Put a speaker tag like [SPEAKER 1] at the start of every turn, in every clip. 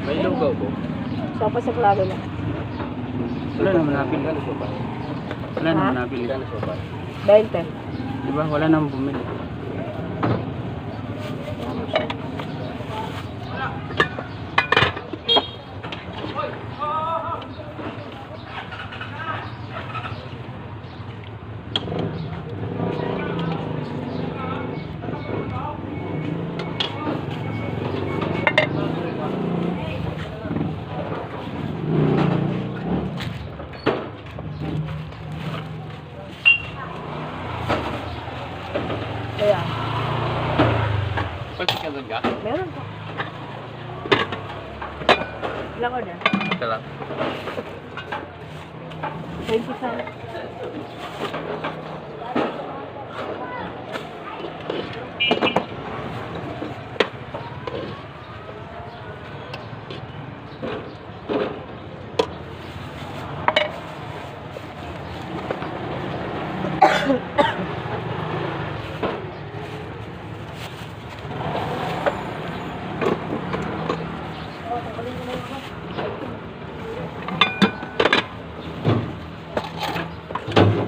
[SPEAKER 1] May lugaw po.
[SPEAKER 2] Sopa sa klaro na.
[SPEAKER 3] Wala naman napili. Wala
[SPEAKER 2] Ha?
[SPEAKER 3] naman napili.
[SPEAKER 2] 20.
[SPEAKER 3] Di ba? Wala naman bumili.
[SPEAKER 2] Kaya,
[SPEAKER 1] Pagkikalan ka?
[SPEAKER 2] meron pa. Ilang order?
[SPEAKER 1] Ito lang.
[SPEAKER 2] 25.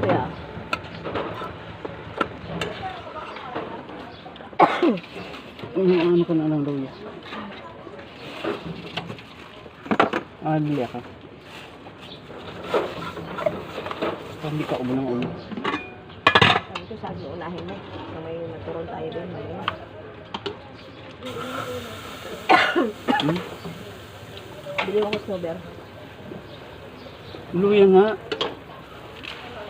[SPEAKER 2] Kaya,
[SPEAKER 3] Ano ka na lang luya? Bili ako. Hindi ka ubo ng ulo.
[SPEAKER 2] sabi ko, sabi unahin mo. So, may naturon tayo din. Bili mo ko snowbear.
[SPEAKER 3] Luya nga.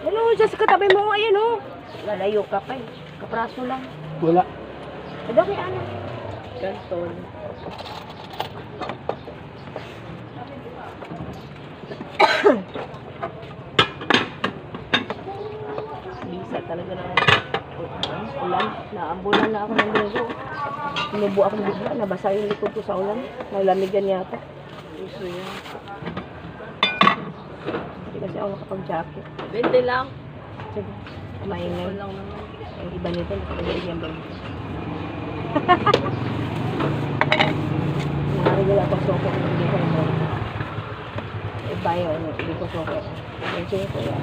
[SPEAKER 2] Ano, dyan sa katabi mo, ayan o. Lalayo ka pa eh. Kapraso lang.
[SPEAKER 3] Wala.
[SPEAKER 2] Dami ano. Ganton. Bisa talaga ng ulan. Naambulan na ako ng lego. Sinubo ako ng bigla. Nabasa yung likod ko sa ulan. Nalamigan yata. Iso yan. Hindi kasi ako nakapag-jacket.
[SPEAKER 4] 20 lang.
[SPEAKER 2] Sige. Maingay. Ang iba nito, nakapag-jacket yung bag. Nakarigil ako soko kung hindi ko ito. Iba yun, hindi ko soko. Sige ko yan.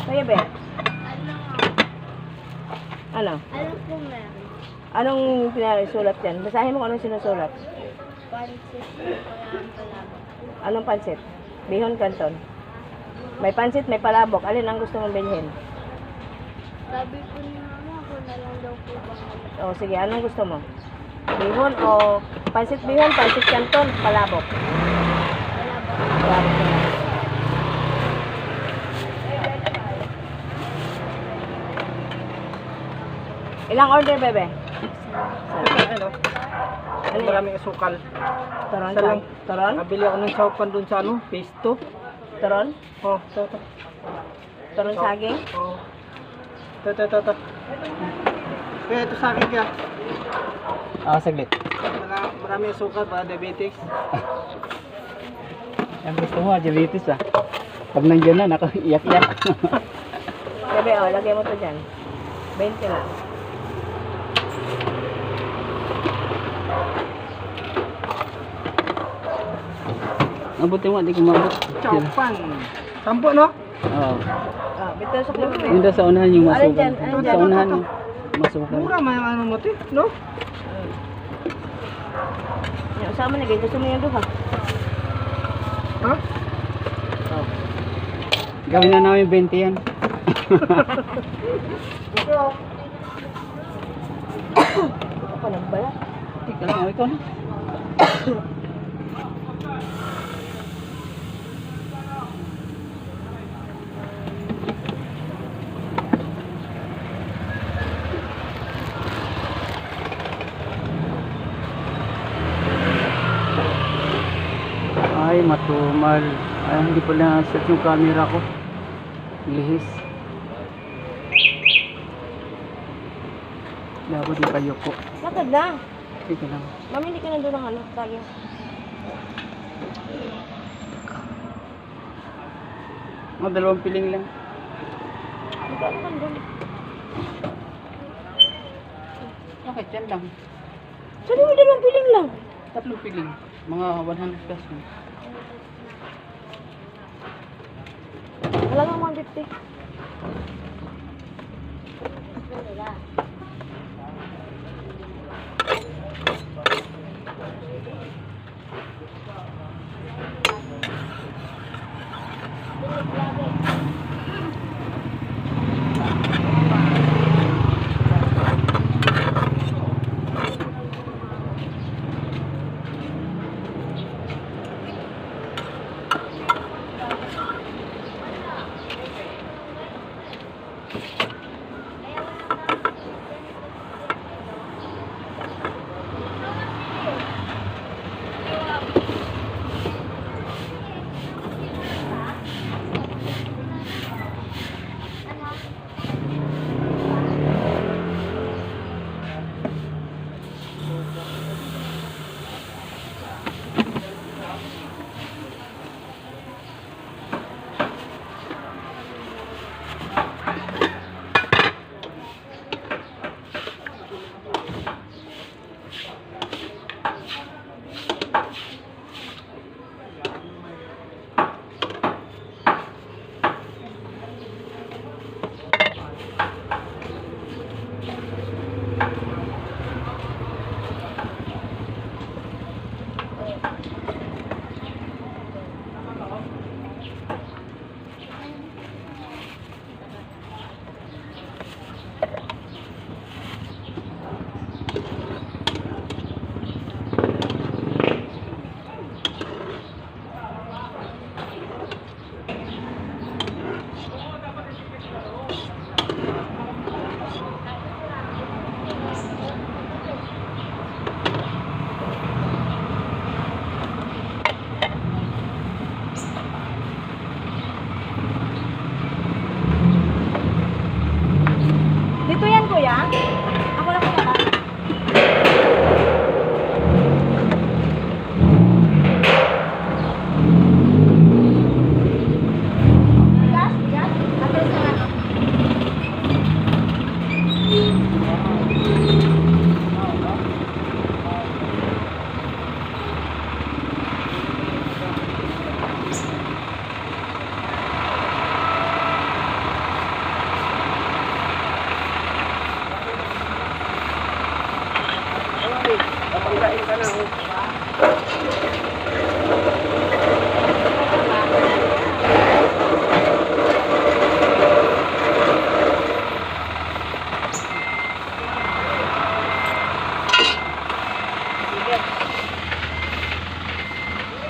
[SPEAKER 2] Kaya be? Ano?
[SPEAKER 4] Alam ko meron.
[SPEAKER 2] Anong pinasulat yan? Basahin mo kung anong sinusulat.
[SPEAKER 4] Pansit ko kaya palabok.
[SPEAKER 2] Anong pansit? Bihon Canton. May pansit, may palabok. Alin ang gusto mong bilhin?
[SPEAKER 4] Sabi ko ni mama, ako na lang daw po bang
[SPEAKER 2] O sige, anong gusto mo? Bihon o pansit bihon, pansit canton, palabok.
[SPEAKER 4] palabok.
[SPEAKER 2] Palabok na. Ilang order, bebe?
[SPEAKER 3] Ano?
[SPEAKER 2] Ano yan?
[SPEAKER 3] Maraming asukal.
[SPEAKER 2] Taron
[SPEAKER 3] Isa lang.
[SPEAKER 2] Taron?
[SPEAKER 3] Nabili ako ng saupan dun sa ano, pesto.
[SPEAKER 2] Taron?
[SPEAKER 3] Oh, ito.
[SPEAKER 2] Taron saging?
[SPEAKER 3] Oh. Ito. Kaya ito sa akin ka. Saglit. Maraming asukal para diabetes. Ang gusto mo, diabetes ah. Pag nandiyan na, iyak-iyak.
[SPEAKER 2] Bebe, o, lagay mo to dyan. 20 lang.
[SPEAKER 3] Mabuti mo, di ko mabot. Chowpan. Sampo, no? Oo.
[SPEAKER 2] Ah, bitaw sa club.
[SPEAKER 3] Yun daw sa unahan yung
[SPEAKER 2] Alin
[SPEAKER 3] masukan.
[SPEAKER 2] dyan? Alin dyan?
[SPEAKER 3] Sa unahan yung masukan.
[SPEAKER 1] Mura may ano mo ti, no?
[SPEAKER 2] Yung usama na, gusto mo yung duha.
[SPEAKER 1] Ha?
[SPEAKER 3] Gawin na namin 20 yan.
[SPEAKER 2] Ito pa nagbalat.
[SPEAKER 3] Ikaw lang, ikaw na. Ay, matumal. Ay, hindi pala set yung camera ko. Lihis. Dapat di kayo po.
[SPEAKER 2] Lakad na.
[SPEAKER 3] Sige lang.
[SPEAKER 2] Mamili ka na doon ng ano, tayo.
[SPEAKER 3] Mga dalawang piling lang.
[SPEAKER 2] Magkano ka doon?
[SPEAKER 3] Okay, dyan lang.
[SPEAKER 2] Sabi mo, 2 piling lang.
[SPEAKER 3] 3 piling. Mga 100 pesos.
[SPEAKER 2] Wala nga 150. Dito yan, kuya? Ako lang kuya. Gas? Gas? Atas na nga.
[SPEAKER 3] Kapanggain ka na.